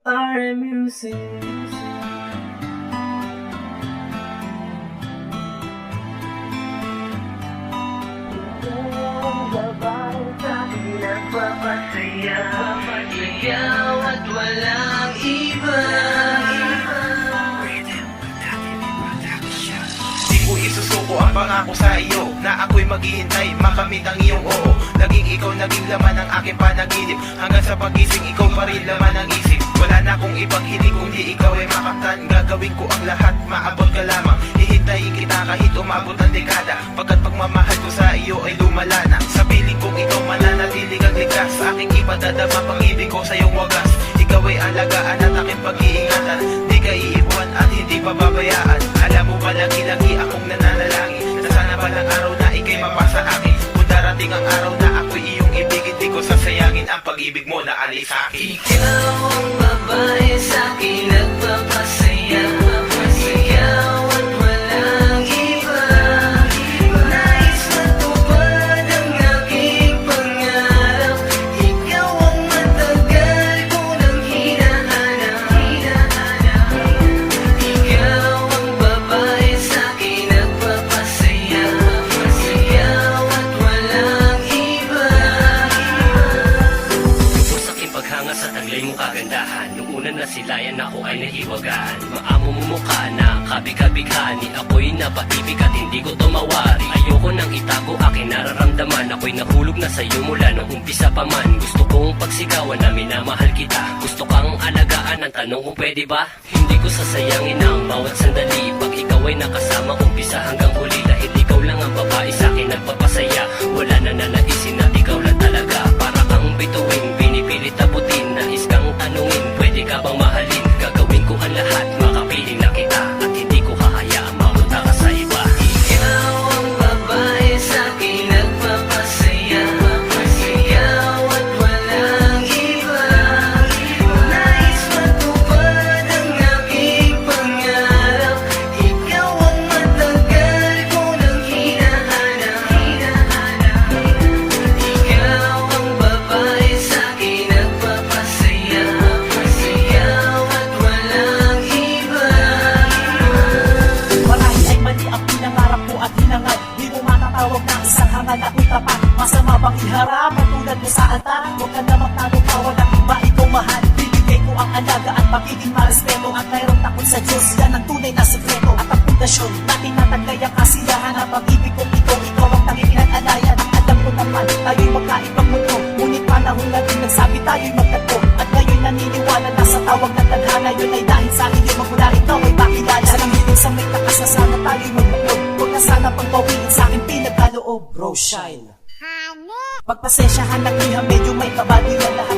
RM Music. Nagpapasaya, ikaw at walang iba. Di ko isusuko ang pangako sa iyo na ako'y maghihintay makamit ang iyong oo. Naging ikaw, naging laman ng aking panaginip. Hanggang sa pagising, ikaw pa rin laman ng isip. Wala na akong ibang hiling kung di ikaw ay makamtan. Gagawin ko ang lahat, maabot ka lamang. Hihintayin kita kahit umabot ang dekada. Pagkat pagmamahal ko sa iyo ay lumala na. Sa piling kong ikaw mananatili kang ligtas. Sa aking ipadadama pag-ibig ko sa iyong wagas. Ikaw ay alagaan at aking pag-iingatan. Di ka iiwan at hindi pababayaan. Alam mo ba lagi-lagi akong nananalangin na sana palang araw na ikay mapasa akin. Kung darating ang araw na ako'y iyong ibigin, di ko sasayangin ang pag-ibig mo na alis sa akin. Ikaw ang babae sa'kin nagpapasaya. Ikaw at walang iba. Nais matupad ang aking pangarap. Ikaw ang matagal ko nang hinahanap. Ikaw ang babae sa'kin nagpapasaya. Ikaw at walang iba. Sa aking paghanga sa taglay mong kagandahan, nung una na silayan ako ay nahiwagaan. Maamo mo mukha na kabig-kabighani, ako'y napaibig at hindi ko to mawari. Ayoko nang itago aking nararamdaman, ako'y nahulog na sa'yo mula nung umpisa pa man. Gusto kong pagsigawan na minamahal kita, gusto kang alagaan, ang tanong kung pwede ba? Hindi ko sasayangin ang bawat sandali, pag ikaw ay nakasama umpisa hanggang huli. Dahil ikaw lang ang babae sa'kin nagpapasaya, wala na nanaisin at ikaw lang talaga. Para kang bituin, pinipilit taputin, nais kang tanungin, pwede ka bang mahalin? Gagawin ko ang lahat, makapiling na kita, at hindi ko hahayaan mapunta ka sa iba. Ikaw ang babae sa'kin nagpapasaya. Ikaw at walang iba. Nais matupad ang aking pangarap. Ikaw ang matagal ko nang hinahanap. Ikaw ang babae sa'kin nagpapasaya. Ikaw at walang iba. Marahil ay mali ang pinangarap ko at hinangad. Di mo matatawag na isang hangad ako'y tapat. Masama bang iharap patulad mo sa altar? Huwag ka na magtanong-tawa na iba ikaw mahal. Bibigay ko ang alaga at pagiging marespeto. At mayroong takot sa Diyos, yan ang tunay na sekreto. At ang pundasyon, natin nataglay ang kasiyahan. Ang pag-ibig kong ikaw ang tanging pinag-alayan. Alam ko naman, tayo'y magkaibang mundo. Ngunit panahon na din nagsabi tayo'y magkatko. At ngayon naniniwala na sa tawag ng tadhana. Yun ay dahil sa iyo magmula ikaw ay makilala. Sa langit sa may takas na sana tayo'y magbuklog. Huwag na sana pagbawiin sa aking pinagkaloob. Bro, shine. Pagpasensyahan na iha, medyo may kabado yan lahat.